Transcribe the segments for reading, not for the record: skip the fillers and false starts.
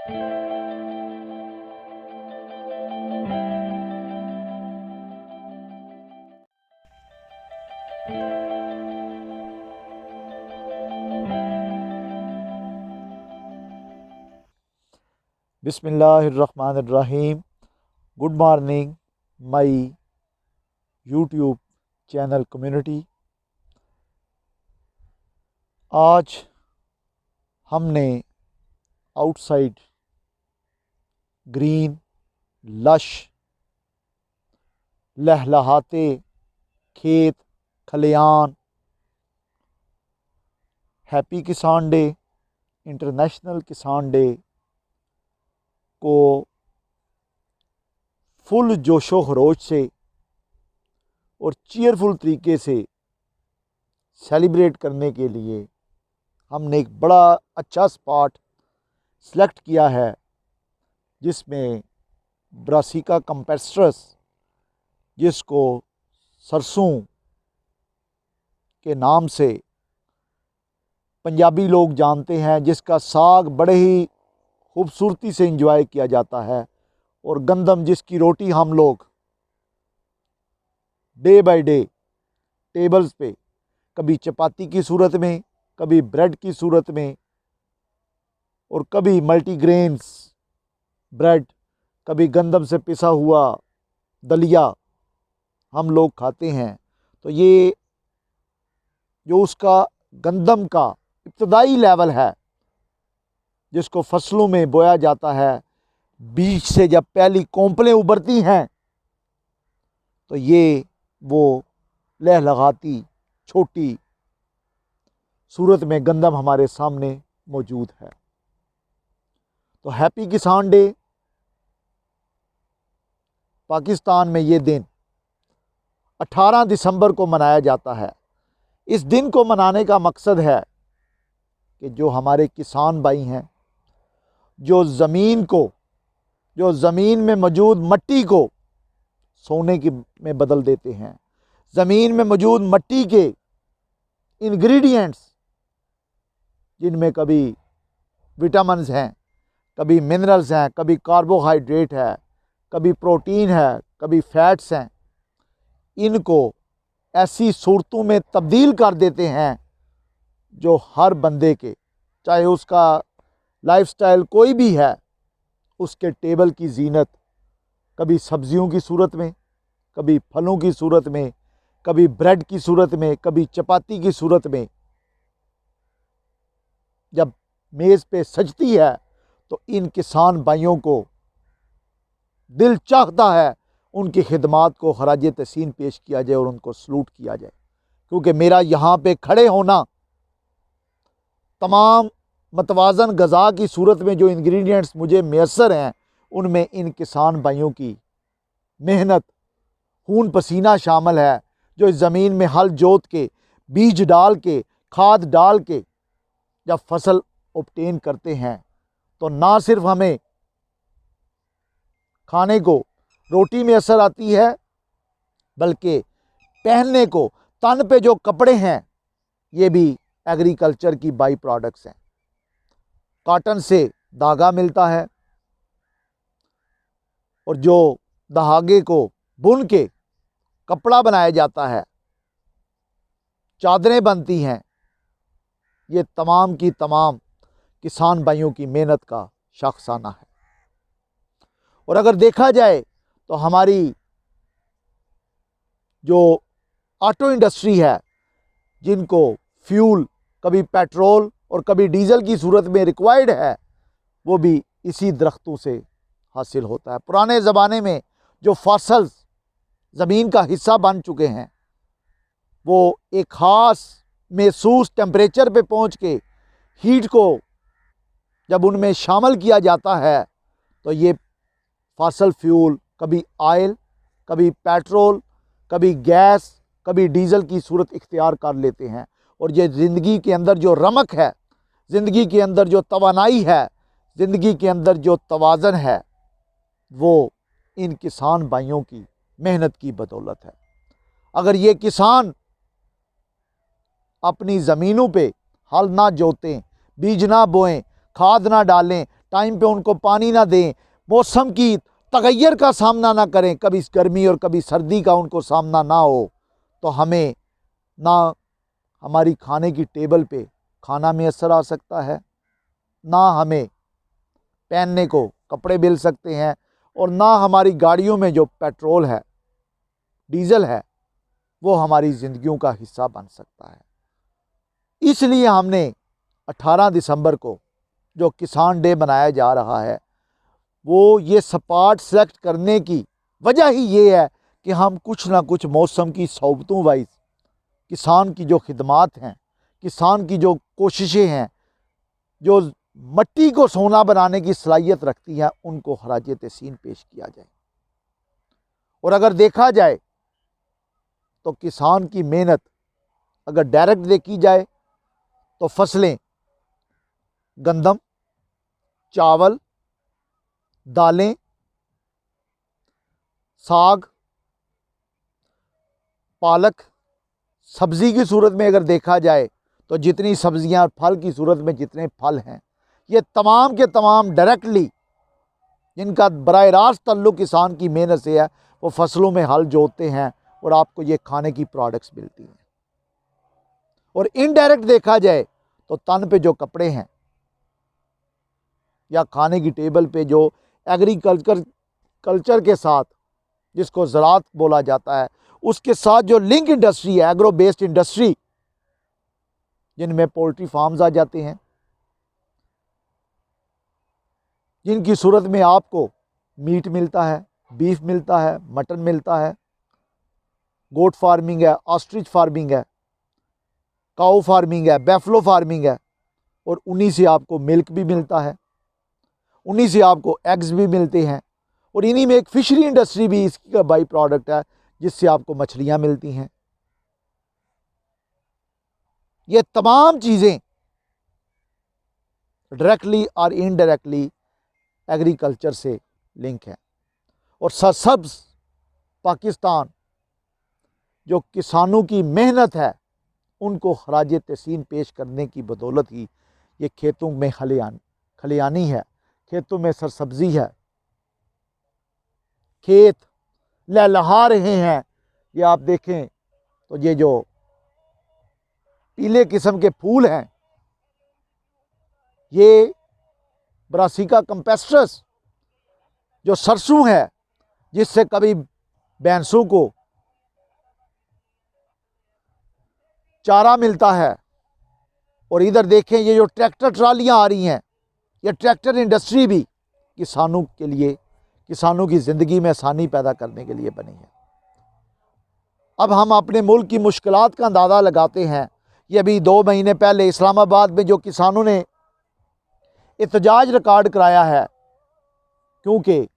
बिस्मिल्लाहिर्रहमानिर्रहीम। Good morning my YouTube channel community. आज हमने आउटसाइड ग्रीन लश लहलहाते खेत खलियान, हैप्पी किसान डे, इंटरनेशनल किसान डे को फुल जोशो खरोश से और चीयरफुल तरीके से सेलिब्रेट करने के लिए हमने एक बड़ा अच्छा स्पॉट सेलेक्ट किया है, जिसमें ब्रासिका कैम्पेस्ट्रस, जिसको सरसों के नाम से पंजाबी लोग जानते हैं, जिसका साग बड़े ही खूबसूरती से इंजॉय किया जाता है, और गंदम जिसकी रोटी हम लोग डे बाय डे टेबल्स पे कभी चपाती की सूरत में, कभी ब्रेड की सूरत में, और कभी मल्टीग्रेन्स ब्रेड, कभी गंदम से पिसा हुआ दलिया हम लोग खाते हैं। तो ये जो उसका गंदम का इब्तदाई लेवल है, जिसको फसलों में बोया जाता है, बीज से जब पहली कोंपलें उभरती हैं, तो ये वो लहलहाती छोटी सूरत में गंदम हमारे सामने मौजूद है। तो हैप्पी किसान डे, पाकिस्तान में ये दिन 18 दिसंबर को मनाया जाता है। इस दिन को मनाने का मकसद है कि जो हमारे किसान भाई हैं, जो ज़मीन में मौजूद मट्टी को सोने की में बदल देते हैं, ज़मीन में मौजूद मट्टी के इंग्रेडिएंट्स, जिनमें कभी विटामिन्स हैं, कभी मिनरल्स हैं, कभी कार्बोहाइड्रेट है, कभी प्रोटीन है, कभी फैट्स हैं, इनको ऐसी सूरतों में तब्दील कर देते हैं जो हर बंदे के, चाहे उसका लाइफस्टाइल कोई भी है, उसके टेबल की जीनत कभी सब्जियों की सूरत में, कभी फलों की सूरत में, कभी ब्रेड की सूरत में, कभी चपाती की सूरत में जब मेज़ पे सजती है, तो इन किसान भाइयों को दिल चाहता है उनकी खिदमात को खराज तहसीन पेश किया जाए और उनको सलूट किया जाए। क्योंकि मेरा यहाँ पे खड़े होना, तमाम मतवाज़न ग़ज़ा की सूरत में जो इंग्रेडिएंट्स मुझे मैसर हैं, उनमें इन किसान भाइयों की मेहनत, खून पसीना शामिल है, जो इस ज़मीन में हल जोत के, बीज डाल के, खाद डाल के जब फसल ऑब्टेन करते हैं, तो ना सिर्फ हमें खाने को रोटी में असर आती है, बल्कि पहनने को, तन पे जो कपड़े हैं, ये भी एग्रीकल्चर की बाई प्रोडक्ट्स हैं। कॉटन से धागा मिलता है, और जो धागे को बुन के कपड़ा बनाया जाता है, चादरें बनती हैं, ये तमाम की तमाम किसान भाइयों की मेहनत का शाखसाना है। और अगर देखा जाए तो हमारी जो ऑटो इंडस्ट्री है, जिनको फ्यूल कभी पेट्रोल और कभी डीजल की सूरत में रिक्वायर्ड है, वो भी इसी दरख्तों से हासिल होता है। पुराने ज़माने में जो फॉसल्स ज़मीन का हिस्सा बन चुके हैं, वो एक ख़ास महसूस टेम्परेचर पे पहुंच के हीट को जब उनमें शामिल किया जाता है, तो ये फॉसल फ्यूल कभी ऑयल, कभी पेट्रोल, कभी गैस, कभी डीज़ल की सूरत इख्तियार कर लेते हैं। और ये ज़िंदगी के अंदर जो रमक है, ज़िंदगी के अंदर जो तवानाई है, ज़िंदगी के अंदर जो तवाज़न है, वो इन किसान भाइयों की मेहनत की बदौलत है। अगर ये किसान अपनी ज़मीनों पे हल ना जोतें, बीज ना बोएं, खाद ना डालें, टाइम पे उनको पानी ना दें, मौसम की तगैर का सामना ना करें, कभी गर्मी और कभी सर्दी का उनको सामना ना हो, तो हमें ना हमारी खाने की टेबल पे खाना मैसर आ सकता है, ना हमें पहनने को कपड़े मिल सकते हैं, और ना हमारी गाड़ियों में जो पेट्रोल है, डीजल है, वो हमारी ज़िंदगियों का हिस्सा बन सकता है। इसलिए हमने 18 दिसंबर को जो किसान डे मनाया जा रहा है, वो ये स्पॉट सेलेक्ट करने की वजह ही ये है कि हम कुछ ना कुछ मौसम की सोबतों वाइज किसान की जो खिदमात हैं, किसान की जो कोशिशें हैं, जो मट्टी को सोना बनाने की सलाहियत रखती हैं, उनको खराज तहसीन पेश किया जाए। और अगर देखा जाए तो किसान की मेहनत अगर डायरेक्ट देखी जाए तो फसलें गंदम, चावल, दालें, साग, पालक, सब्ज़ी की सूरत में अगर देखा जाए तो जितनी सब्ज़ियां, फल की सूरत में जितने फल हैं, ये तमाम के तमाम डायरेक्टली जिनका बराह रास्त ताल्लुक़ किसान की मेहनत से है, वो फसलों में हल जोतते हैं और आपको ये खाने की प्रोडक्ट्स मिलती हैं। और इनडायरेक्ट देखा जाए तो तन पे जो कपड़े हैं या खाने की टेबल पे जो कल्चर के साथ, जिसको ज़राअत बोला जाता है, उसके साथ जो लिंक इंडस्ट्री है, एग्रो बेस्ड इंडस्ट्री, जिनमें पोल्ट्री फार्म्स आ जाते हैं, जिनकी सूरत में आपको मीट मिलता है, बीफ मिलता है, मटन मिलता है, गोट फार्मिंग है, ऑस्ट्रिच फार्मिंग है, काऊ फार्मिंग है, बैफलो फार्मिंग है, और उन्हीं से आपको मिल्क भी मिलता है, उन्हीं से आपको एग्स भी मिलते हैं, और इन्हीं में एक फिशरी इंडस्ट्री भी इसकी का बाई प्रोडक्ट है, जिससे आपको मछलियाँ मिलती हैं। ये तमाम चीज़ें डायरेक्टली और इनडायरेक्टली एग्रीकल्चर से लिंक है। और सरसब्ज पाकिस्तान जो किसानों की मेहनत है, उनको खराज तहसीन पेश करने की बदौलत ही ये खेतों में खलियानी है, खेतों में सरसब्जी है, खेत लहलहा रहे हैं। ये आप देखें तो ये जो पीले किस्म के फूल हैं, ये ब्रासिका कैम्पेस्ट्रस जो सरसों है, जिससे कभी भैंसों को चारा मिलता है। और इधर देखें ये जो ट्रैक्टर ट्रालियां आ रही हैं, ये ट्रैक्टर इंडस्ट्री भी किसानों के लिए, किसानों की ज़िंदगी में आसानी पैदा करने के लिए बनी है। अब हम अपने मुल्क की मुश्किलात का अंदाज़ा लगाते हैं। ये अभी 2 महीने पहले इस्लामाबाद में जो किसानों ने एहतजाज रिकॉर्ड कराया है, क्योंकि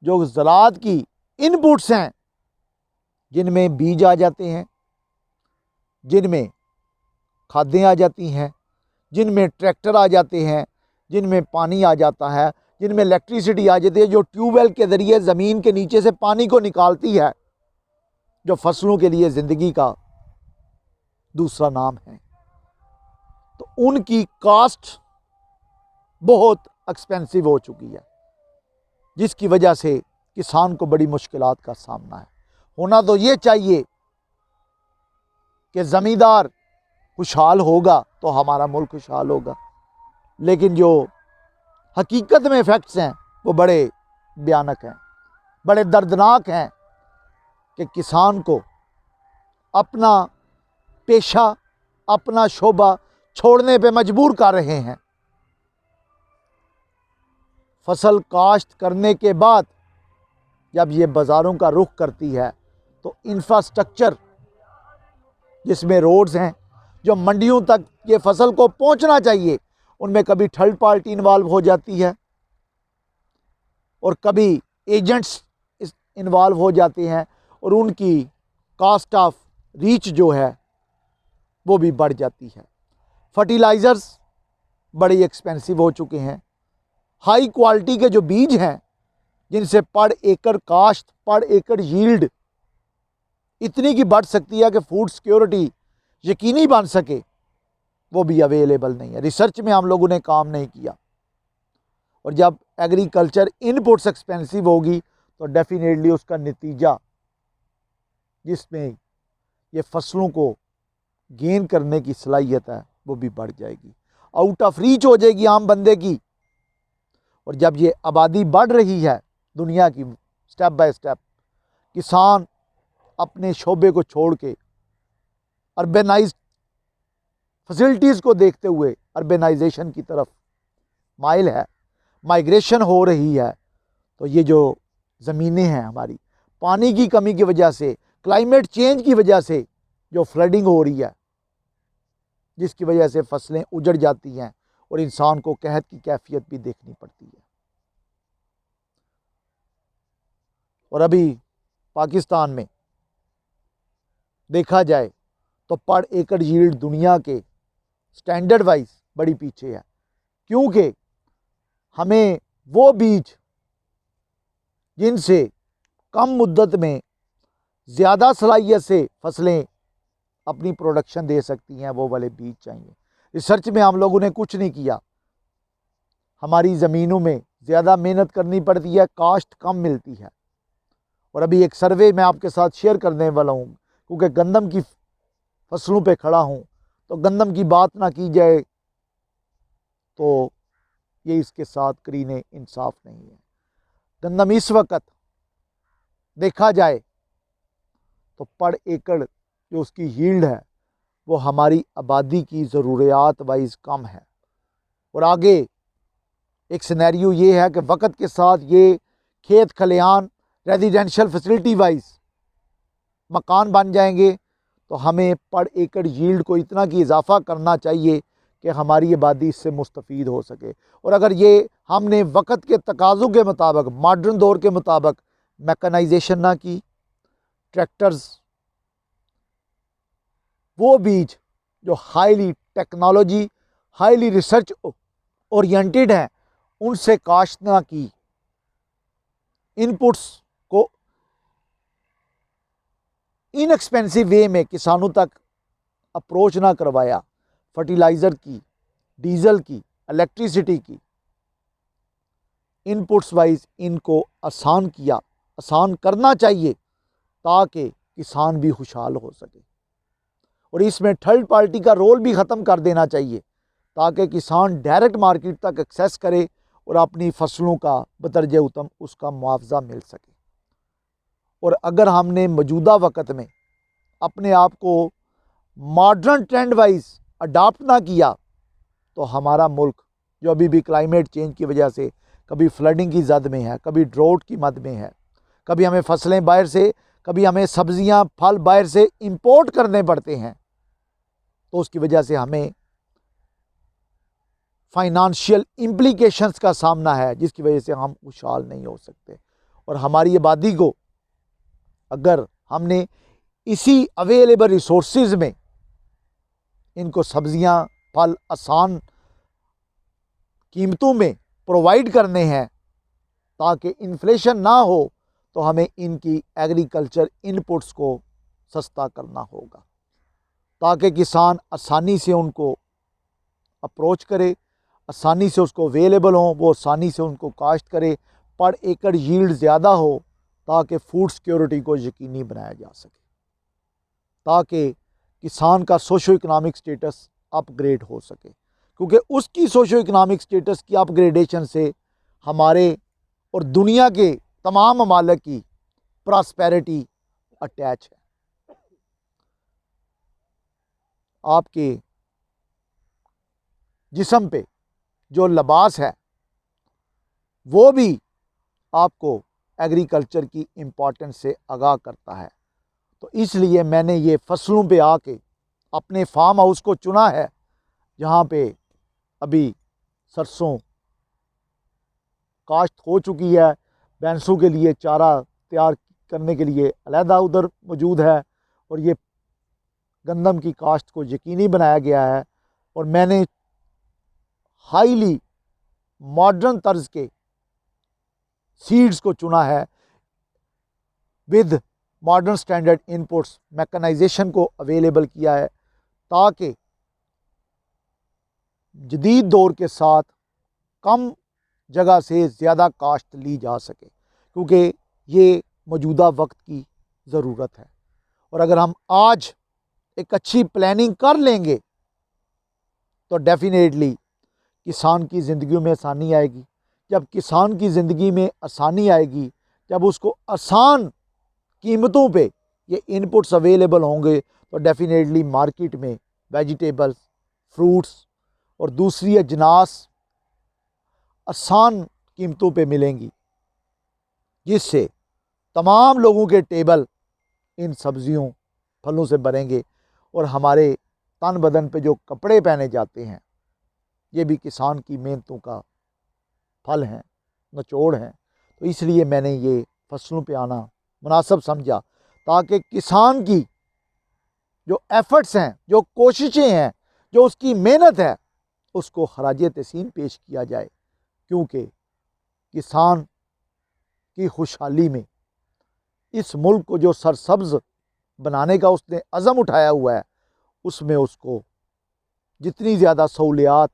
जो ज़राअत की इनपुट्स हैं, जिनमें बीज आ जाते हैं, जिनमें खादें आ जाती हैं, जिनमें ट्रैक्टर आ जाते हैं, जिनमें पानी आ जाता है, जिनमें इलेक्ट्रिसिटी आ जाती है, जो ट्यूबवेल के ज़रिए ज़मीन के नीचे से पानी को निकालती है, जो फसलों के लिए ज़िंदगी का दूसरा नाम है, तो उनकी कास्ट बहुत एक्सपेंसिव हो चुकी है, जिसकी वजह से किसान को बड़ी मुश्किलात का सामना है। होना तो ये चाहिए कि ज़मींदार खुशहाल होगा तो हमारा मुल्क खुशहाल होगा, लेकिन जो हकीकत में फैक्ट्स हैं वो बड़े भयानक हैं, बड़े दर्दनाक हैं कि किसान को अपना पेशा, अपना शोबा छोड़ने पे मजबूर कर रहे हैं। फसल काश्त करने के बाद जब ये बाज़ारों का रुख करती है, तो इंफ्रास्ट्रक्चर जिसमें रोड्स हैं, जो मंडियों तक ये फसल को पहुंचना चाहिए, उनमें कभी थर्ड पार्टी इन्वॉल्व हो जाती है और कभी एजेंट्स इन्वॉल्व हो जाते हैं, और उनकी कास्ट ऑफ रीच जो है वो भी बढ़ जाती है। फर्टिलाइज़र्स बड़े एक्सपेंसिव हो चुके हैं। हाई क्वालिटी के जो बीज हैं, जिनसे पर एकड़ काश्त, पर एकड़ यील्ड इतनी की बढ़ सकती है कि फूड सिक्योरिटी यकीनी बन सके, वो भी अवेलेबल नहीं है। रिसर्च में हम लोगों ने काम नहीं किया। और जब एग्रीकल्चर इनपुट्स एक्सपेंसिव होगी तो डेफिनेटली उसका नतीजा जिसमें ये फसलों को गेन करने की सलाहियत है वो भी बढ़ जाएगी, आउट ऑफ रीच हो जाएगी आम बंदे की। और जब ये आबादी बढ़ रही है दुनिया की स्टेप बाय स्टेप, किसान अपने शोबे को छोड़ के अर्बेनाइज्ड फैसिलिटीज़ को देखते हुए अर्बेनाइजेशन की तरफ माइल है, माइग्रेशन हो रही है। तो ये जो ज़मीनें हैं हमारी, पानी की कमी की वजह से, क्लाइमेट चेंज की वजह से जो फ्लडिंग हो रही है, जिसकी वजह से फसलें उजड़ जाती हैं और इंसान को कहत की कैफियत भी देखनी पड़ती है। और अभी पाकिस्तान में देखा जाए तो पर एकड़ यील्ड दुनिया के स्टैंडर्ड वाइज बड़ी पीछे है, क्योंकि हमें वो बीज जिनसे कम मुद्दत में ज़्यादा सलाहियत से फसलें अपनी प्रोडक्शन दे सकती हैं वो वाले बीज चाहिए। रिसर्च में हम लोगों ने कुछ नहीं किया, हमारी ज़मीनों में ज़्यादा मेहनत करनी पड़ती है, कास्ट कम मिलती है। और अभी एक सर्वे मैं आपके साथ शेयर करने वाला हूँ, क्योंकि गंदम की फसलों पे खड़ा हूँ, तो गंदम की बात ना की जाए तो ये इसके साथ करीने इंसाफ नहीं है। गंदम इस वक्त देखा जाए तो पर एकड़ जो उसकी यील्ड है वो हमारी आबादी की ज़रूरियात वाइज कम है। और आगे एक सिनेरियो ये है कि वक्त के साथ ये खेत खलिहान रेजिडेंशियल फैसिलिटी वाइज मकान बन जाएंगे, तो हमें पर एकड़ यील्ड को इतना कि इजाफा करना चाहिए कि हमारी आबादी इससे मुस्तफ़ीद हो सके। और अगर ये हमने वक्त के तकाज़ों के मुताबिक, मॉडर्न दौर के मुताबिक मैकेनाइजेशन ना की, ट्रैक्टर्स, वो बीज जो highly technology, highly research oriented हैं, उनसे काश्त ना की, इनपुट्स को इनएक्सपेंसिव वे में किसानों तक अप्रोच ना करवाया, फर्टिलाइज़र की, डीज़ल की, इलेक्ट्रिसिटी की, इनपुट्स वाइज इनको आसान किया, आसान करना चाहिए ताकि किसान भी खुशहाल हो सके। और इसमें थर्ड पार्टी का रोल भी ख़त्म कर देना चाहिए ताकि किसान डायरेक्ट मार्केट तक एक्सेस करे और अपनी फसलों का बतरज उत्तम उसका मुआवजा मिल सके। और अगर हमने मौजूदा वक़्त में अपने आप को मॉडर्न ट्रेंड वाइज अडाप्ट ना किया तो हमारा मुल्क जो अभी भी क्लाइमेट चेंज की वजह से कभी फ्लडिंग की जद में है, कभी ड्रोट की मद में है, कभी हमें फसलें बाहर से, कभी हमें सब्जियां फल बाहर से इंपोर्ट करने पड़ते हैं, तो उसकी वजह से हमें फाइनेंशियल इम्प्लीकेशंस का सामना है, जिसकी वजह से हम खुशहाल नहीं हो सकते। और हमारी आबादी को अगर हमने इसी अवेलेबल रिसोर्सेज में इनको सब्जियां फल आसान कीमतों में प्रोवाइड करने हैं ताकि इन्फ्लेशन ना हो, तो हमें इनकी एग्रीकल्चर इनपुट्स को सस्ता करना होगा ताकि किसान आसानी से उनको अप्रोच करे, आसानी से उसको अवेलेबल हो, वो आसानी से उनको काश्त करे, पर एकड़ यील्ड ज़्यादा हो ताकि फूड सिक्योरिटी को यकीनी बनाया जा सके, ताकि किसान का सोशो इकनॉमिक स्टेटस अपग्रेड हो सके, क्योंकि उसकी सोशो इकनॉमिक स्टेटस की अपग्रेडेशन से हमारे और दुनिया के तमाम ममालिक की प्रॉस्पेरिटी अटैच है। आपके जिस्म पे जो लिबास है वो भी आपको एग्रीकल्चर की इम्पोर्टेंस से आगाह करता है। तो इसलिए मैंने ये फसलों पे आके अपने फार्म हाउस को चुना है, जहाँ पे अभी सरसों काश्त हो चुकी है, भैंसों के लिए चारा तैयार करने के लिए अलहदा उधर मौजूद है, और ये गंदम की काश्त को यकीनी बनाया गया है। और मैंने हाईली मॉडर्न तर्ज के सीड्स को चुना है with modern standard inputs, mechanisation को अवेलेबल किया है ताकि जदीद दौर के साथ कम जगह से ज़्यादा काश्त ली जा सके, क्योंकि ये मौजूदा वक्त की ज़रूरत है। और अगर हम आज एक अच्छी प्लानिंग कर लेंगे तो डेफिनेटली किसान की ज़िंदगी में आसानी आएगी। जब किसान की ज़िंदगी में आसानी आएगी, जब उसको आसान कीमतों पे ये इनपुट्स अवेलेबल होंगे, तो डेफिनेटली मार्केट में वेजिटेबल्स, फ्रूट्स और दूसरी अजनास आसान कीमतों पे मिलेंगी, जिससे तमाम लोगों के टेबल इन सब्जियों फलों से भरेंगे। और हमारे तन बदन पे जो कपड़े पहने जाते हैं, ये भी किसान की मेहनतों का फल हैं, निचोड़ हैं। तो इसलिए मैंने ये फसलों पे आना मुनासिब समझा, ताकि किसान की जो एफ़र्ट्स हैं, जो कोशिशें हैं, जो उसकी मेहनत है, उसको खराज तहसीन पेश किया जाए। क्योंकि किसान की खुशहाली में इस मुल्क को जो सरसब्ज़ बनाने का उसने अज़म उठाया हुआ है, उसमें उसको जितनी ज़्यादा सहूलियात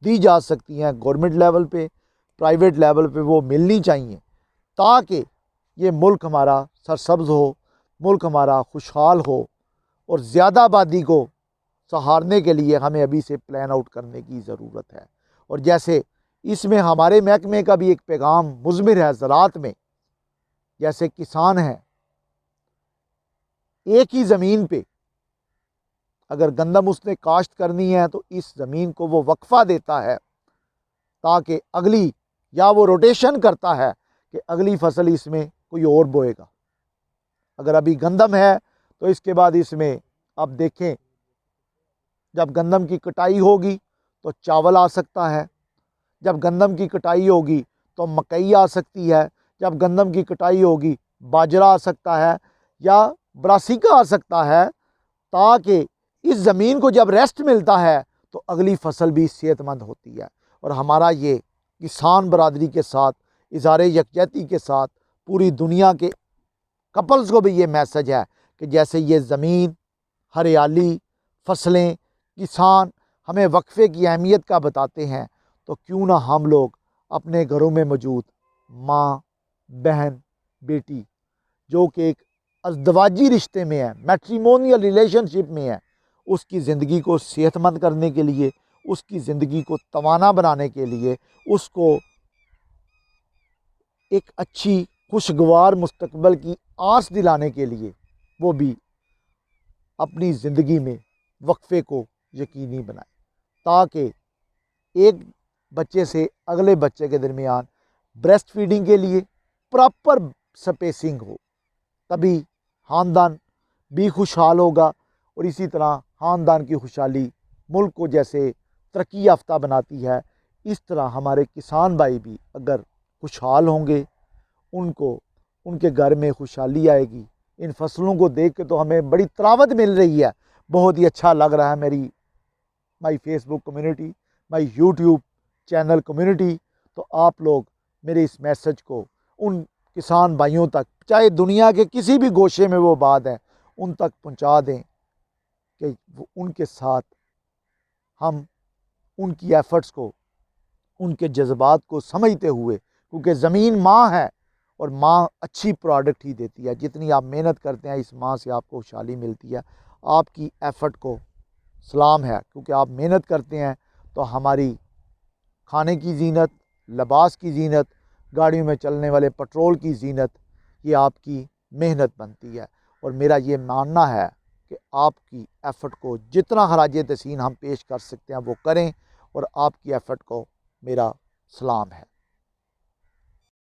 दी जा सकती हैं गवर्नमेंट लेवल पे, प्राइवेट लेवल पे, वो मिलनी चाहिए, ताकि ये मुल्क हमारा सरसब्ज़ हो, मुल्क हमारा खुशहाल हो। और ज़्यादा आबादी को सहारने के लिए हमें अभी से प्लान आउट करने की ज़रूरत है। और जैसे इसमें हमारे महकमे का भी एक पैगाम मुज़मिर है ज़राअत में। जैसे किसान हैं, एक ही ज़मीन पे अगर गंदम उसने काश्त करनी है तो इस ज़मीन को वो वक्फ़ा देता है, ताकि अगली, या वो रोटेशन करता है कि अगली फसल इसमें कोई और बोएगा। अगर अभी गंदम है तो इसके बाद इसमें आप देखें, जब गंदम की कटाई होगी तो चावल आ सकता है, जब गंदम की कटाई होगी तो मकई आ सकती है, जब गंदम की कटाई होगी बाजरा आ सकता है, या ब्रासिका आ सकता है, ताकि इस ज़मीन को जब रेस्ट मिलता है तो अगली फसल भी सेहतमंद होती है। और हमारा ये किसान बरादरी के साथ, इज़हार यकजहती के साथ पूरी दुनिया के कपल्स को भी ये मैसेज है कि जैसे ये ज़मीन, हरियाली, फसलें, किसान हमें वक्फ़े की अहमियत का बताते हैं, तो क्यों ना हम लोग अपने घरों में मौजूद माँ, बहन, बेटी, जो कि एक अज़दवाजी रिश्ते में है, मैट्रिमोनियल रिलेशनशिप में है, उसकी ज़िंदगी को सेहतमंद करने के लिए, उसकी ज़िंदगी को तवाना बनाने के लिए, उसको एक अच्छी खुशगवार मुस्तकबिल की आस दिलाने के लिए, वो भी अपनी ज़िंदगी में वक्फ़े को यकीनी बनाए, ताकि एक बच्चे से अगले बच्चे के दरमियान ब्रेस्ट फीडिंग के लिए प्रॉपर स्पेसिंग हो। तभी ख़ानदान भी खुशहाल होगा। और इसी तरह ख़ानदान की खुशहाली मुल्क को जैसे तरक्की याफ्ता बनाती है, इस तरह हमारे किसान भाई भी अगर खुशहाल होंगे, उनको उनके घर में खुशहाली आएगी। इन फसलों को देख के तो हमें बड़ी तरावत मिल रही है, बहुत ही अच्छा लग रहा है। My Facebook community, my YouTube channel community, तो आप लोग मेरे इस मैसेज को उन किसान भाइयों तक, चाहे दुनिया के किसी भी गोशे में वो बात है, उन तक पहुंचा दें कि उनके साथ हम उनकी एफ़र्ट्स को, उनके जज्बात को समझते हुए, क्योंकि ज़मीन माँ है और माँ अच्छी प्रोडक्ट ही देती है। जितनी आप मेहनत करते हैं, इस माँ से आपको खुशहाली मिलती है। आपकी एफ़र्ट को सलाम है, क्योंकि आप मेहनत करते हैं तो हमारी खाने की ज़ीनत, लिबास की ज़ीनत, गाड़ियों में चलने वाले पेट्रोल की ज़ीनत, ये आपकी मेहनत बनती है। और मेरा ये मानना है कि आपकी एफ़र्ट को जितना खराज तहसीन हम पेश कर सकते हैं वो करें, और आपकी एफ़र्ट को मेरा सलाम है।